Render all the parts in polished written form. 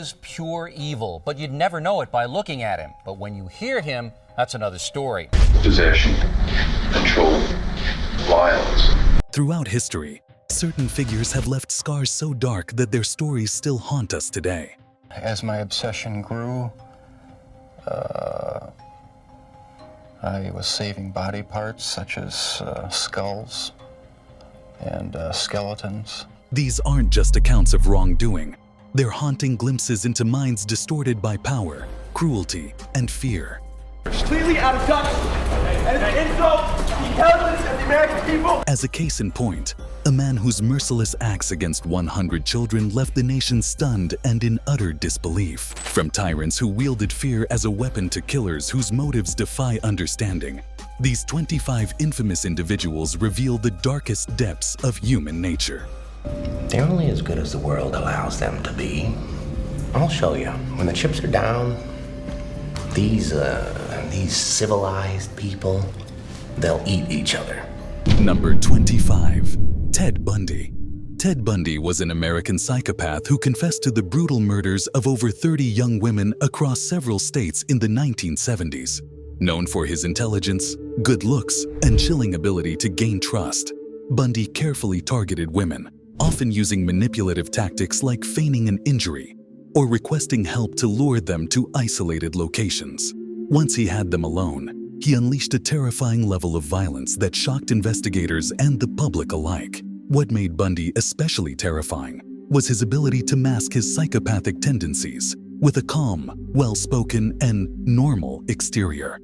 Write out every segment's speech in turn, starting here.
was pure evil, but you'd never know it by looking at him. But when you hear him, that's another story. Possession, control, violence. Throughout history, certain figures have left scars so dark that their stories still haunt us today. As my obsession grew, I was saving body parts such as skulls and skeletons. These aren't just accounts of wrongdoing. They're haunting glimpses into minds distorted by power, cruelty, and fear. Completely out of touch, and it's an insult to the intelligence of the American people. As a case in point, a man whose merciless acts against 100 children left the nation stunned and in utter disbelief. From tyrants who wielded fear as a weapon to killers whose motives defy understanding, these 25 infamous individuals reveal the darkest depths of human nature. They're only as good as the world allows them to be. I'll show you. When the chips are down, these civilized people, they'll eat each other. Number 25. Ted Bundy. Ted Bundy was an American psychopath who confessed to the brutal murders of over 30 young women across several states in the 1970s. Known for his intelligence, good looks, and chilling ability to gain trust, Bundy carefully targeted women, often using manipulative tactics like feigning an injury or requesting help to lure them to isolated locations. Once he had them alone, he unleashed a terrifying level of violence that shocked investigators and the public alike. What made Bundy especially terrifying was his ability to mask his psychopathic tendencies with a calm, well-spoken, and normal exterior.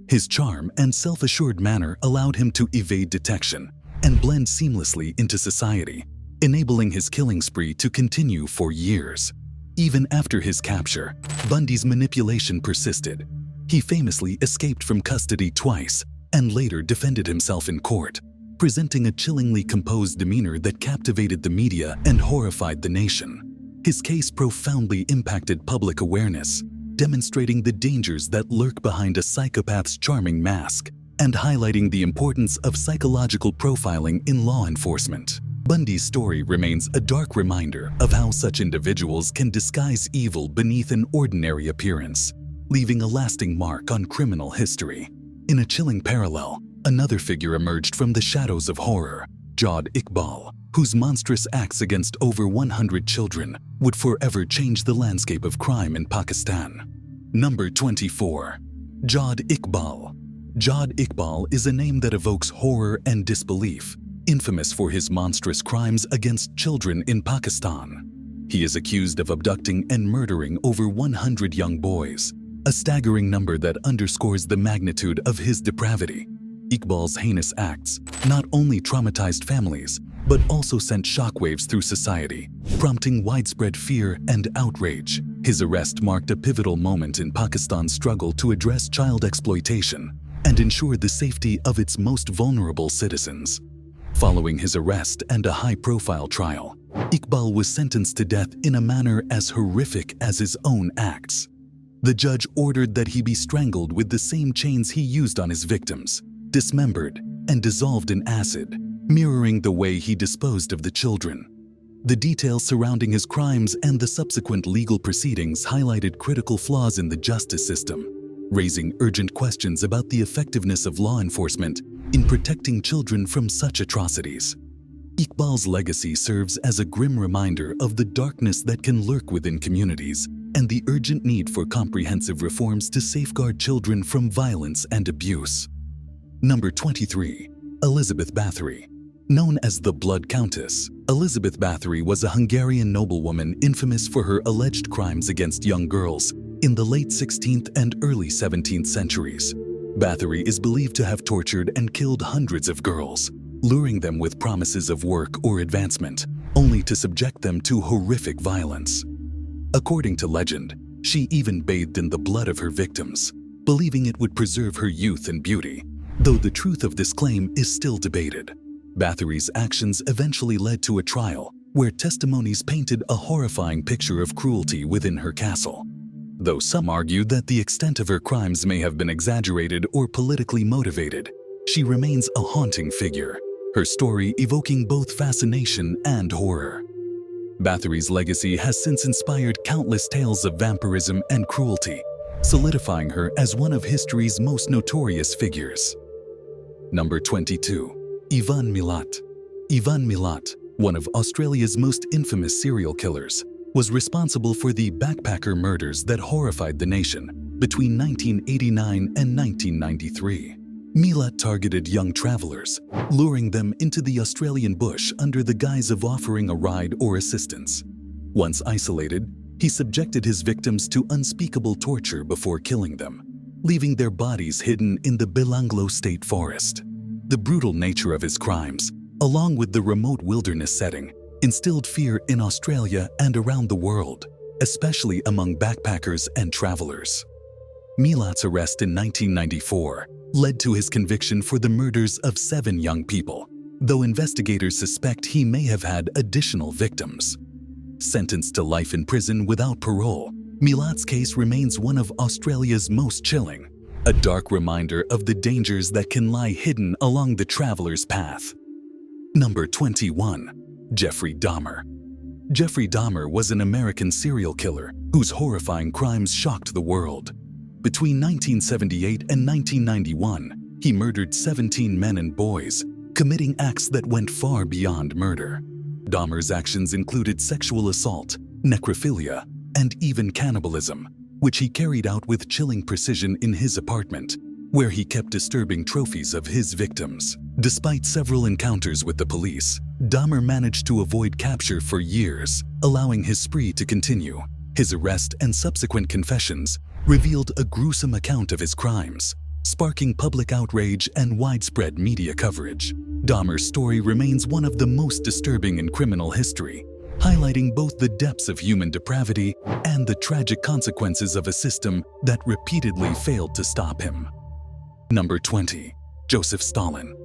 His charm and self-assured manner allowed him to evade detection and blend seamlessly into society, enabling his killing spree to continue for years. Even after his capture, Bundy's manipulation persisted. He famously escaped from custody twice and later defended himself in court, presenting a chillingly composed demeanor that captivated the media and horrified the nation. His case profoundly impacted public awareness, demonstrating the dangers that lurk behind a psychopath's charming mask and highlighting the importance of psychological profiling in law enforcement. Bundy's story remains a dark reminder of how such individuals can disguise evil beneath an ordinary appearance, leaving a lasting mark on criminal history. In a chilling parallel, another figure emerged from the shadows of horror, Jawd Iqbal, whose monstrous acts against over 100 children would forever change the landscape of crime in Pakistan. Number 24. Jawd Iqbal. Jawd Iqbal is a name that evokes horror and disbelief, infamous for his monstrous crimes against children in Pakistan. He is accused of abducting and murdering over 100 young boys, a staggering number that underscores the magnitude of his depravity. Iqbal's heinous acts not only traumatized families, but also sent shockwaves through society, prompting widespread fear and outrage. His arrest marked a pivotal moment in Pakistan's struggle to address child exploitation and ensure the safety of its most vulnerable citizens. Following his arrest and a high-profile trial, Iqbal was sentenced to death in a manner as horrific as his own acts. The judge ordered that he be strangled with the same chains he used on his victims, dismembered and dissolved in acid, mirroring the way he disposed of the children. The details surrounding his crimes and the subsequent legal proceedings highlighted critical flaws in the justice system, raising urgent questions about the effectiveness of law enforcement in protecting children from such atrocities. Iqbal's legacy serves as a grim reminder of the darkness that can lurk within communities and the urgent need for comprehensive reforms to safeguard children from violence and abuse. Number 23. Elizabeth Bathory. Known as the Blood Countess, Elizabeth Bathory was a Hungarian noblewoman infamous for her alleged crimes against young girls in the late 16th and early 17th centuries. Bathory is believed to have tortured and killed hundreds of girls, luring them with promises of work or advancement, only to subject them to horrific violence. According to legend, she even bathed in the blood of her victims, believing it would preserve her youth and beauty, though the truth of this claim is still debated. Bathory's actions eventually led to a trial where testimonies painted a horrifying picture of cruelty within her castle. Though some argue that the extent of her crimes may have been exaggerated or politically motivated, she remains a haunting figure, her story evoking both fascination and horror. Bathory's legacy has since inspired countless tales of vampirism and cruelty, solidifying her as one of history's most notorious figures. Number 22. Ivan Milat. Ivan Milat, one of Australia's most infamous serial killers, was responsible for the backpacker murders that horrified the nation between 1989 and 1993. Milat targeted young travelers, luring them into the Australian bush under the guise of offering a ride or assistance. Once isolated, he subjected his victims to unspeakable torture before killing them, leaving their bodies hidden in the Belanglo State Forest. The brutal nature of his crimes, along with the remote wilderness setting, instilled fear in Australia and around the world, especially among backpackers and travelers. Milat's arrest in 1994 led to his conviction for the murders of 7 young people, though investigators suspect he may have had additional victims. Sentenced to life in prison without parole, Milat's case remains one of Australia's most chilling, a dark reminder of the dangers that can lie hidden along the traveler's path. Number 21. Jeffrey Dahmer. Jeffrey Dahmer was an American serial killer whose horrifying crimes shocked the world. Between 1978 and 1991, he murdered 17 men and boys, committing acts that went far beyond murder. Dahmer's actions included sexual assault, necrophilia, and even cannibalism, which he carried out with chilling precision in his apartment, where he kept disturbing trophies of his victims. Despite several encounters with the police, Dahmer managed to avoid capture for years, allowing his spree to continue. His arrest and subsequent confessions revealed a gruesome account of his crimes, sparking public outrage and widespread media coverage. Dahmer's story remains one of the most disturbing in criminal history, highlighting both the depths of human depravity and the tragic consequences of a system that repeatedly failed to stop him. Number 20. Joseph Stalin.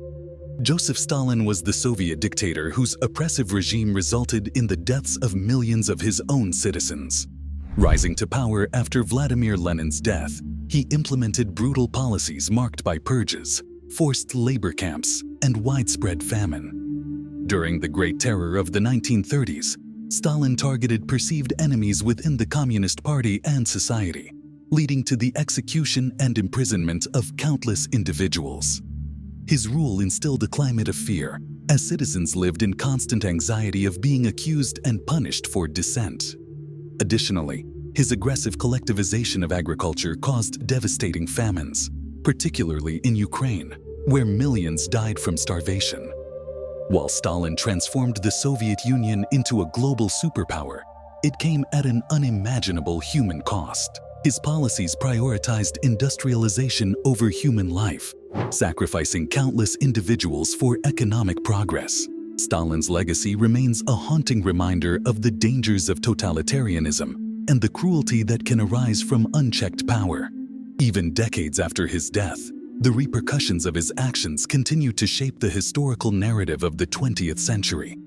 Joseph Stalin was the Soviet dictator whose oppressive regime resulted in the deaths of millions of his own citizens. Rising to power after Vladimir Lenin's death, he implemented brutal policies marked by purges, forced labor camps, and widespread famine. During the Great Terror of the 1930s, Stalin targeted perceived enemies within the Communist Party and society, leading to the execution and imprisonment of countless individuals. His rule instilled a climate of fear, as citizens lived in constant anxiety of being accused and punished for dissent. Additionally, his aggressive collectivization of agriculture caused devastating famines, particularly in Ukraine, where millions died from starvation. While Stalin transformed the Soviet Union into a global superpower, it came at an unimaginable human cost. His policies prioritized industrialization over human life, sacrificing countless individuals for economic progress. Stalin's legacy remains a haunting reminder of the dangers of totalitarianism and the cruelty that can arise from unchecked power. Even decades after his death, the repercussions of his actions continue to shape the historical narrative of the 20th century.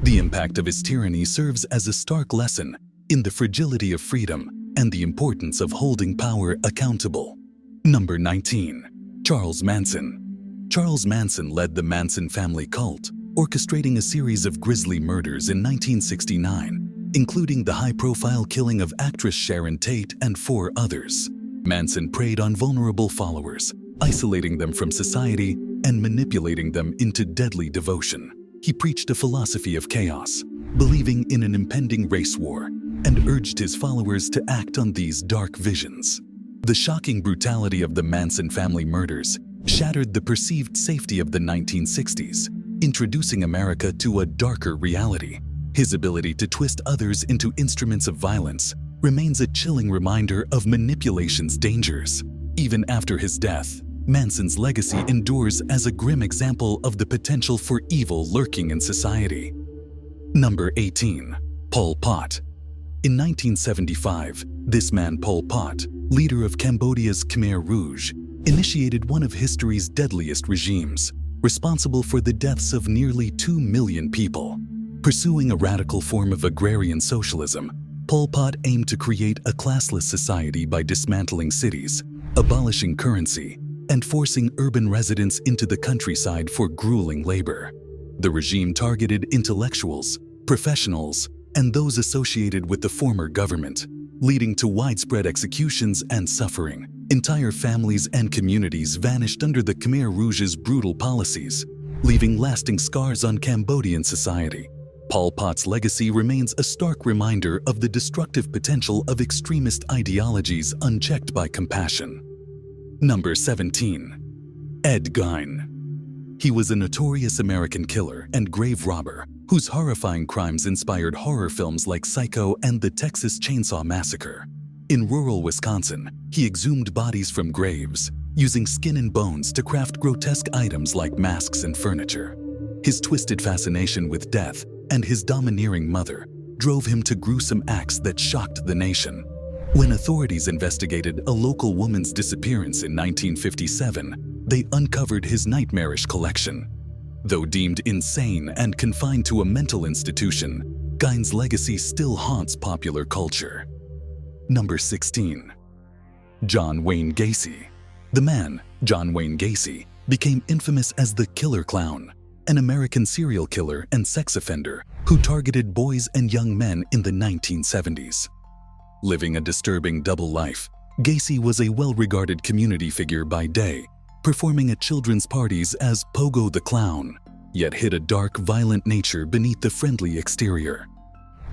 The impact of his tyranny serves as a stark lesson in the fragility of freedom and the importance of holding power accountable. Number 19. Charles Manson. Charles Manson led the Manson family cult, orchestrating a series of grisly murders in 1969, including the high-profile killing of actress Sharon Tate and 4 others. Manson preyed on vulnerable followers, isolating them from society and manipulating them into deadly devotion. He preached a philosophy of chaos, believing in an impending race war, and urged his followers to act on these dark visions. The shocking brutality of the Manson family murders shattered the perceived safety of the 1960s, introducing America to a darker reality. His ability to twist others into instruments of violence remains a chilling reminder of manipulation's dangers. Even after his death, Manson's legacy endures as a grim example of the potential for evil lurking in society. Number 18. Pol Pot. In 1975, this man Pol Pot, leader of Cambodia's Khmer Rouge, initiated one of history's deadliest regimes, responsible for the deaths of nearly 2 million people. Pursuing a radical form of agrarian socialism, Pol Pot aimed to create a classless society by dismantling cities, abolishing currency, and forcing urban residents into the countryside for grueling labor. The regime targeted intellectuals, professionals, and those associated with the former government, leading to widespread executions and suffering. Entire families and communities vanished under the Khmer Rouge's brutal policies, leaving lasting scars on Cambodian society. Pol Pot's legacy remains a stark reminder of the destructive potential of extremist ideologies unchecked by compassion. Number 17. Ed Gein. He was a notorious American killer and grave robber whose horrifying crimes inspired horror films like Psycho and the Texas Chainsaw Massacre. In rural Wisconsin, he exhumed bodies from graves, using skin and bones to craft grotesque items like masks and furniture. His twisted fascination with death and his domineering mother drove him to gruesome acts that shocked the nation. When authorities investigated a local woman's disappearance in 1957, they uncovered his nightmarish collection. Though deemed insane and confined to a mental institution, Gein's legacy still haunts popular culture. Number 16. John Wayne Gacy. The man, John Wayne Gacy, became infamous as the Killer Clown, an American serial killer and sex offender who targeted boys and young men in the 1970s. Living a disturbing double life, Gacy was a well-regarded community figure by day, performing at children's parties as Pogo the Clown, yet hid a dark, violent nature beneath the friendly exterior.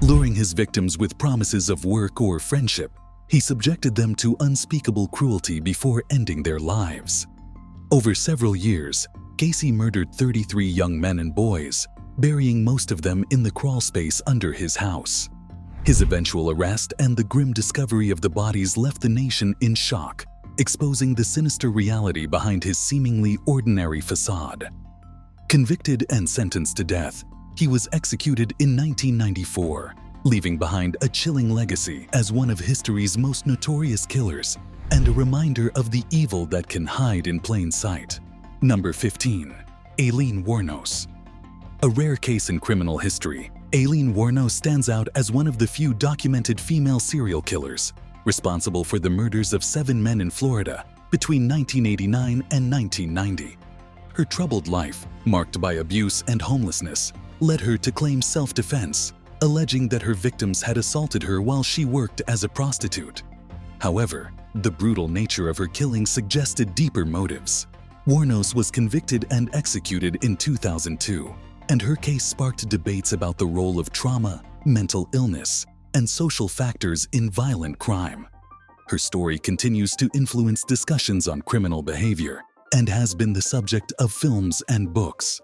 Luring his victims with promises of work or friendship, he subjected them to unspeakable cruelty before ending their lives. Over several years, Gacy murdered 33 young men and boys, burying most of them in the crawl space under his house. His eventual arrest and the grim discovery of the bodies left the nation in shock, exposing the sinister reality behind his seemingly ordinary facade. Convicted and sentenced to death, he was executed in 1994, leaving behind a chilling legacy as one of history's most notorious killers and a reminder of the evil that can hide in plain sight. Number 15. Aileen Wuornos. A rare case in criminal history, Aileen Wuornos stands out as one of the few documented female serial killers, responsible for the murders of 7 men in Florida between 1989 and 1990. Her troubled life, marked by abuse and homelessness, led her to claim self-defense, alleging that her victims had assaulted her while she worked as a prostitute. However, the brutal nature of her killing suggested deeper motives. Wuornos was convicted and executed in 2002, and her case sparked debates about the role of trauma, mental illness, and social factors in violent crime. Her story continues to influence discussions on criminal behavior and has been the subject of films and books.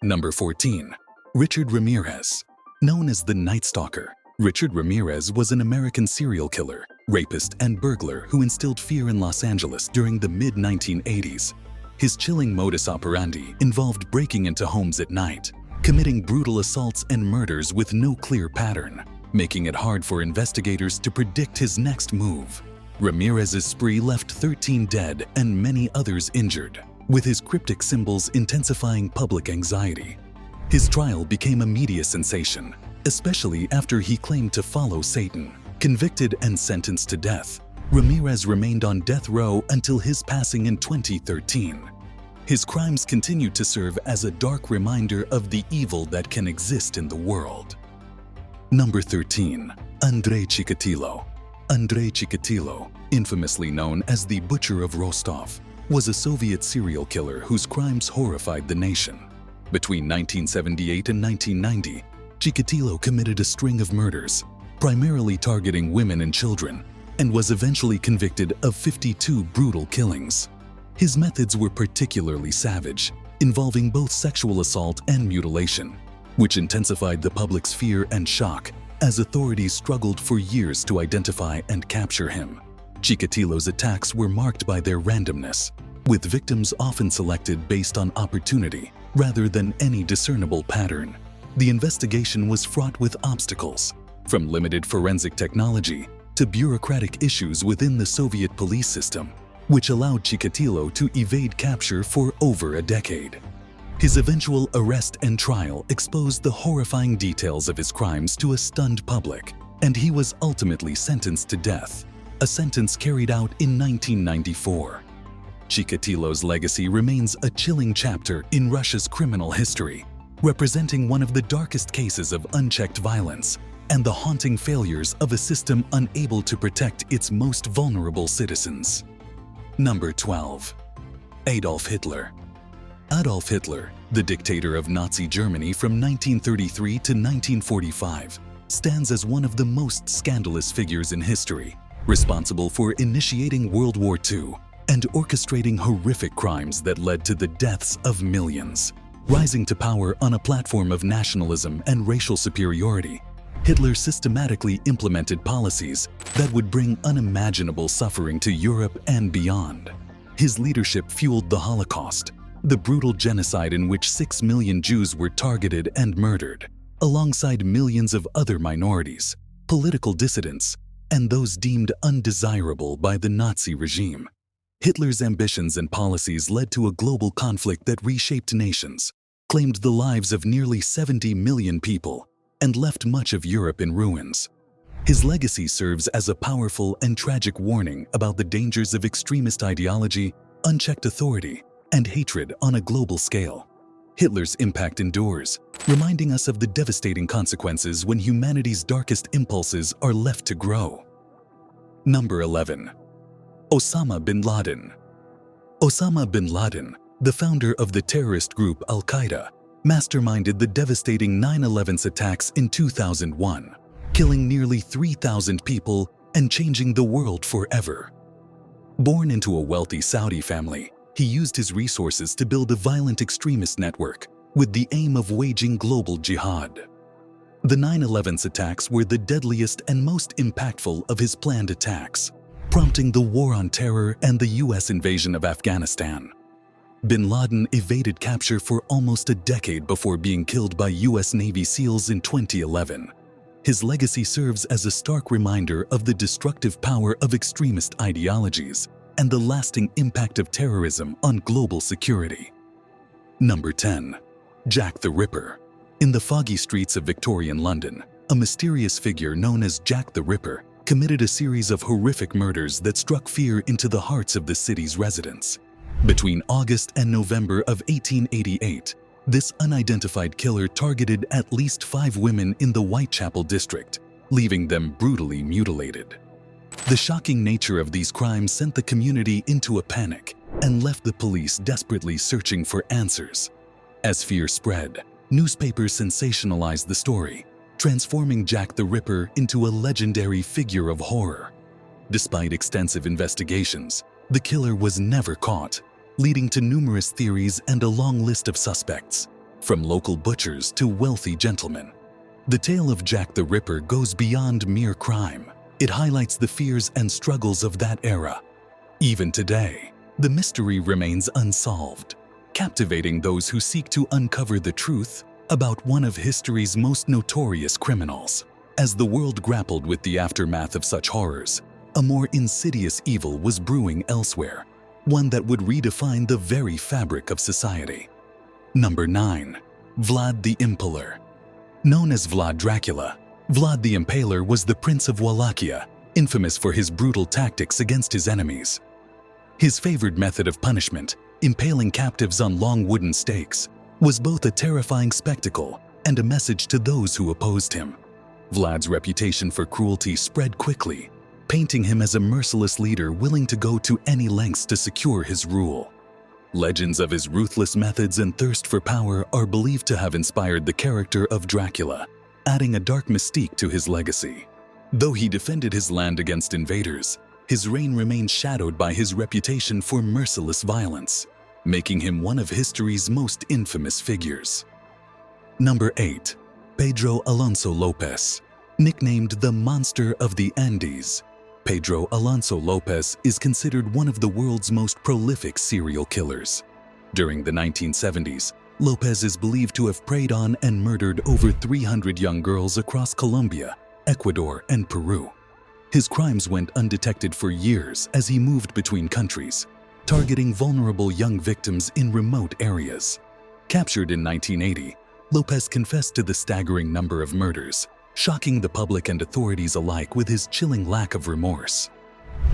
Number 14. Richard Ramirez. Known as the Night Stalker, Richard Ramirez was an American serial killer, rapist, and burglar who instilled fear in Los Angeles during the mid-1980s. His chilling modus operandi involved breaking into homes at night, committing brutal assaults and murders with no clear pattern, making it hard for investigators to predict his next move. Ramirez's spree left 13 dead and many others injured, with his cryptic symbols intensifying public anxiety. His trial became a media sensation, especially after he claimed to follow Satan. Convicted and sentenced to death, Ramirez remained on death row until his passing in 2013. His crimes continued to serve as a dark reminder of the evil that can exist in the world. Number 13. Andrei Chikatilo. Andrei Chikatilo, infamously known as the Butcher of Rostov, was a Soviet serial killer whose crimes horrified the nation. Between 1978 and 1990, Chikatilo committed a string of murders, primarily targeting women and children, and was eventually convicted of 52 brutal killings. His methods were particularly savage, involving both sexual assault and mutilation, which intensified the public's fear and shock as authorities struggled for years to identify and capture him. Chikatilo's attacks were marked by their randomness, with victims often selected based on opportunity rather than any discernible pattern. The investigation was fraught with obstacles, from limited forensic technology to bureaucratic issues within the Soviet police system, which allowed Chikatilo to evade capture for over a decade. His eventual arrest and trial exposed the horrifying details of his crimes to a stunned public, and he was ultimately sentenced to death, a sentence carried out in 1994. Chikatilo's legacy remains a chilling chapter in Russia's criminal history, representing one of the darkest cases of unchecked violence and the haunting failures of a system unable to protect its most vulnerable citizens. Number 12. Adolf Hitler. Adolf Hitler, the dictator of Nazi Germany from 1933 to 1945, stands as one of the most scandalous figures in history, responsible for initiating World War II and orchestrating horrific crimes that led to the deaths of millions. Rising to power on a platform of nationalism and racial superiority, Hitler systematically implemented policies that would bring unimaginable suffering to Europe and beyond. His leadership fueled the Holocaust, the brutal genocide in which 6 million Jews were targeted and murdered, alongside millions of other minorities, political dissidents, and those deemed undesirable by the Nazi regime. Hitler's ambitions and policies led to a global conflict that reshaped nations, claimed the lives of nearly 70 million people, and left much of Europe in ruins. His legacy serves as a powerful and tragic warning about the dangers of extremist ideology, unchecked authority, and hatred on a global scale. Hitler's impact endures, reminding us of the devastating consequences when humanity's darkest impulses are left to grow. Number 11. Osama bin Laden. Osama bin Laden, the founder of the terrorist group Al-Qaeda, masterminded the devastating 9/11 attacks in 2001, killing nearly 3,000 people and changing the world forever. Born into a wealthy Saudi family, he used his resources to build a violent extremist network with the aim of waging global jihad. The 9/11 attacks were the deadliest and most impactful of his planned attacks, prompting the war on terror and the US invasion of Afghanistan. Bin Laden evaded capture for almost a decade before being killed by US Navy SEALs in 2011. His legacy serves as a stark reminder of the destructive power of extremist ideologies and the lasting impact of terrorism on global security. Number 10. Jack the Ripper. In the foggy streets of Victorian London, a mysterious figure known as Jack the Ripper committed a series of horrific murders that struck fear into the hearts of the city's residents. Between August and November of 1888, this unidentified killer targeted at least 5 women in the Whitechapel district, leaving them brutally mutilated. The shocking nature of these crimes sent the community into a panic and left the police desperately searching for answers. As fear spread, newspapers sensationalized the story, transforming Jack the Ripper into a legendary figure of horror. Despite extensive investigations, the killer was never caught, leading to numerous theories and a long list of suspects, from local butchers to wealthy gentlemen. The tale of Jack the Ripper goes beyond mere crime. It highlights the fears and struggles of that era. Even today, the mystery remains unsolved, captivating those who seek to uncover the truth about one of history's most notorious criminals. As the world grappled with the aftermath of such horrors, a more insidious evil was brewing elsewhere, one that would redefine the very fabric of society. Number 9. Vlad the Impaler. Known as Vlad Dracula, Vlad the Impaler was the Prince of Wallachia, infamous for his brutal tactics against his enemies. His favored method of punishment, impaling captives on long wooden stakes, was both a terrifying spectacle and a message to those who opposed him. Vlad's reputation for cruelty spread quickly, painting him as a merciless leader willing to go to any lengths to secure his rule. Legends of his ruthless methods and thirst for power are believed to have inspired the character of Dracula, adding a dark mystique to his legacy. Though he defended his land against invaders, his reign remained shadowed by his reputation for merciless violence, making him one of history's most infamous figures. Number 8. Pedro Alonso Lopez. Nicknamed the Monster of the Andes, Pedro Alonso Lopez is considered one of the world's most prolific serial killers. During the 1970s, Lopez is believed to have preyed on and murdered over 300 young girls across Colombia, Ecuador, and Peru. His crimes went undetected for years as he moved between countries, targeting vulnerable young victims in remote areas. Captured in 1980, Lopez confessed to the staggering number of murders, shocking the public and authorities alike with his chilling lack of remorse.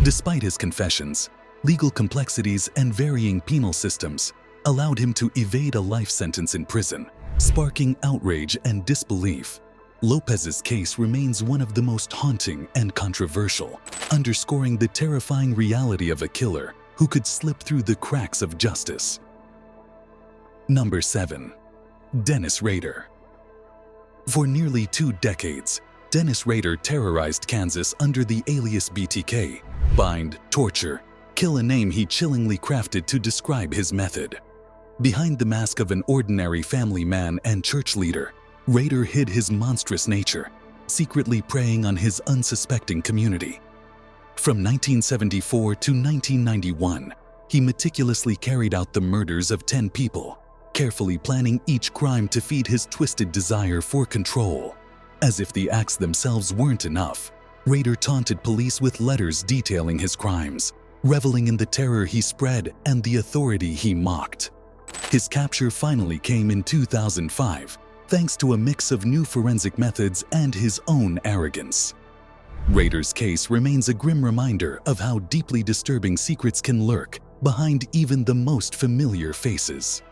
Despite his confessions, legal complexities and varying penal systems allowed him to evade a life sentence in prison, sparking outrage and disbelief. Lopez's case remains one of the most haunting and controversial, underscoring the terrifying reality of a killer who could slip through the cracks of justice. Number 7. Dennis Rader. For nearly 2 decades, Dennis Rader terrorized Kansas under the alias BTK, bind, torture, kill, a name he chillingly crafted to describe his method. Behind the mask of an ordinary family man and church leader, Rader hid his monstrous nature, secretly preying on his unsuspecting community. From 1974 to 1991, he meticulously carried out the murders of 10 people, carefully planning each crime to feed his twisted desire for control. As if the acts themselves weren't enough, Rader taunted police with letters detailing his crimes, reveling in the terror he spread and the authority he mocked. His capture finally came in 2005, thanks to a mix of new forensic methods and his own arrogance. Rader's case remains a grim reminder of how deeply disturbing secrets can lurk behind even the most familiar faces.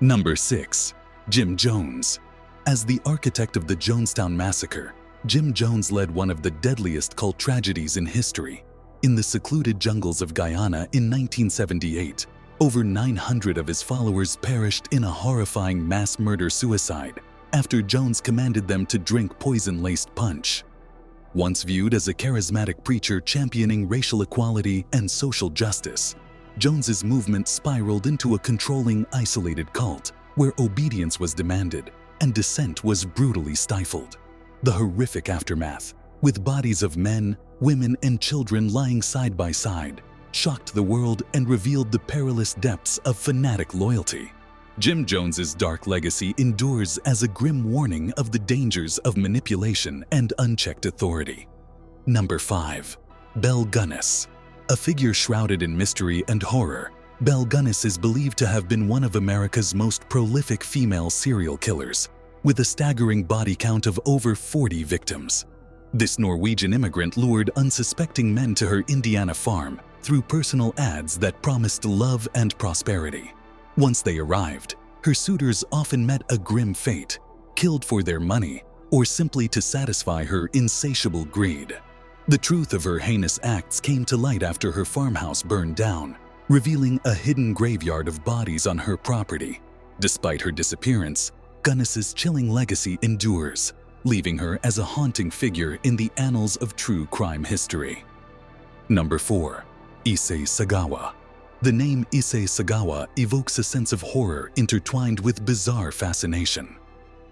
Number 6. Jim Jones. As the architect of the Jonestown Massacre, Jim Jones led one of the deadliest cult tragedies in history. In the secluded jungles of Guyana in 1978, over 900 of his followers perished in a horrifying mass murder-suicide after Jones commanded them to drink poison-laced punch. Once viewed as a charismatic preacher championing racial equality and social justice, Jones's movement spiraled into a controlling, isolated cult where obedience was demanded and dissent was brutally stifled. The horrific aftermath, with bodies of men, women, and children lying side by side, shocked the world and revealed the perilous depths of fanatic loyalty. Jim Jones's dark legacy endures as a grim warning of the dangers of manipulation and unchecked authority. Number 5. Belle Gunness. A figure shrouded in mystery and horror, Belle Gunness is believed to have been one of America's most prolific female serial killers, with a staggering body count of over 40 victims. This Norwegian immigrant lured unsuspecting men to her Indiana farm through personal ads that promised love and prosperity. Once they arrived, her suitors often met a grim fate, killed for their money or simply to satisfy her insatiable greed. The truth of her heinous acts came to light after her farmhouse burned down, revealing a hidden graveyard of bodies on her property. Despite her disappearance, Gunness's chilling legacy endures, leaving her as a haunting figure in the annals of true crime history. Number 4. Issei Sagawa. The name Issei Sagawa evokes a sense of horror intertwined with bizarre fascination.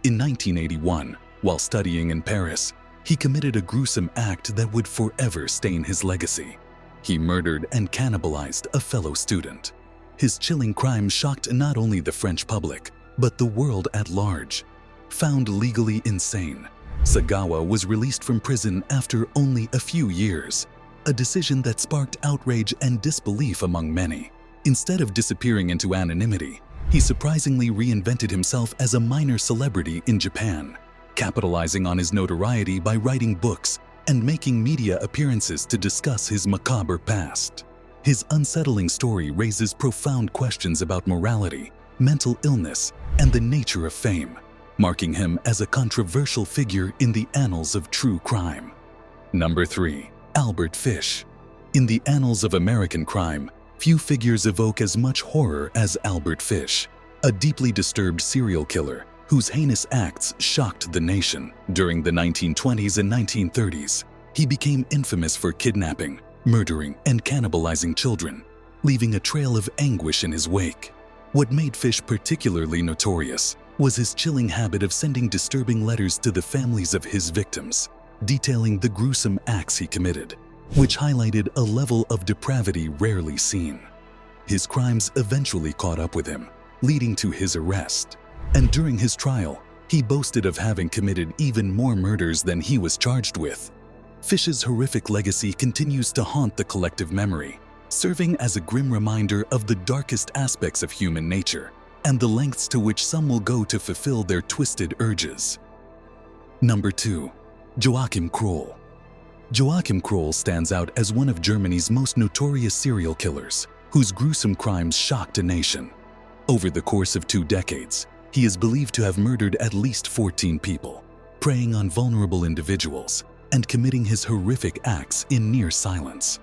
In 1981, while studying in Paris, he committed a gruesome act that would forever stain his legacy. He murdered and cannibalized a fellow student. His chilling crime shocked not only the French public, but the world at large. Found legally insane, Sagawa was released from prison after only a few years, a decision that sparked outrage and disbelief among many. Instead of disappearing into anonymity, he surprisingly reinvented himself as a minor celebrity in Japan, capitalizing on his notoriety by writing books and making media appearances to discuss his macabre past. His unsettling story raises profound questions about morality, mental illness, and the nature of fame, marking him as a controversial figure in the annals of true crime. Number 3. Albert Fish. In the annals of American crime, few figures evoke as much horror as Albert Fish, a deeply disturbed serial killer whose heinous acts shocked the nation. During the 1920s and 1930s, he became infamous for kidnapping, murdering, and cannibalizing children, leaving a trail of anguish in his wake. What made Fish particularly notorious was his chilling habit of sending disturbing letters to the families of his victims, detailing the gruesome acts he committed, which highlighted a level of depravity rarely seen. His crimes eventually caught up with him, leading to his arrest. And during his trial, he boasted of having committed even more murders than he was charged with. Fish's horrific legacy continues to haunt the collective memory, serving as a grim reminder of the darkest aspects of human nature and the lengths to which some will go to fulfill their twisted urges. Number 2. Joachim Kroll. Joachim Kroll stands out as one of Germany's most notorious serial killers, whose gruesome crimes shocked a nation. Over the course of 2 decades, he is believed to have murdered at least 14 people, preying on vulnerable individuals and committing his horrific acts in near silence.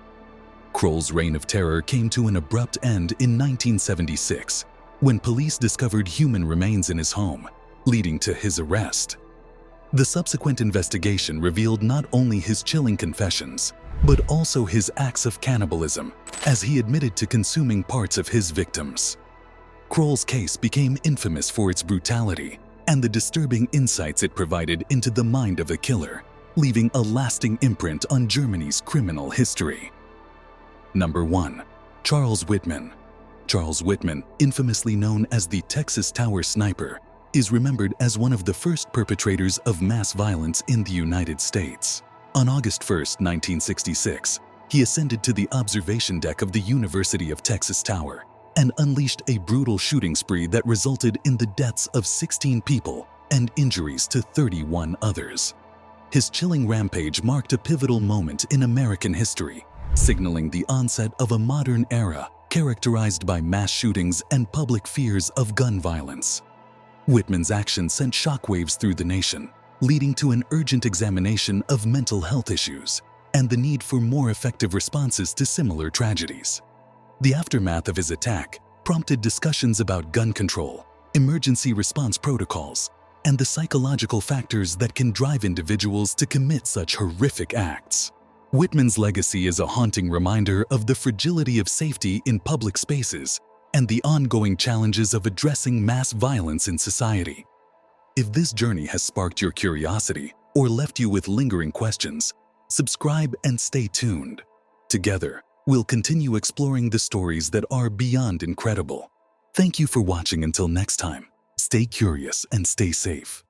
Kroll's reign of terror came to an abrupt end in 1976 when police discovered human remains in his home, leading to his arrest. The subsequent investigation revealed not only his chilling confessions, but also his acts of cannibalism, as he admitted to consuming parts of his victims. Kroll's case became infamous for its brutality and the disturbing insights it provided into the mind of the killer, leaving a lasting imprint on Germany's criminal history. Number 1. Charles Whitman. Charles Whitman, infamously known as the Texas Tower Sniper, is remembered as one of the first perpetrators of mass violence in the United States. On August 1, 1966, he ascended to the observation deck of the University of Texas Tower and unleashed a brutal shooting spree that resulted in the deaths of 16 people and injuries to 31 others. His chilling rampage marked a pivotal moment in American history, signaling the onset of a modern era characterized by mass shootings and public fears of gun violence. Whitman's actions sent shockwaves through the nation, leading to an urgent examination of mental health issues and the need for more effective responses to similar tragedies. The aftermath of his attack prompted discussions about gun control, emergency response protocols, and the psychological factors that can drive individuals to commit such horrific acts. Whitman's legacy is a haunting reminder of the fragility of safety in public spaces and the ongoing challenges of addressing mass violence in society. If this journey has sparked your curiosity or left you with lingering questions, subscribe and stay tuned. Together, we'll continue exploring the stories that are beyond incredible. Thank you for watching. Until next time, stay curious and stay safe.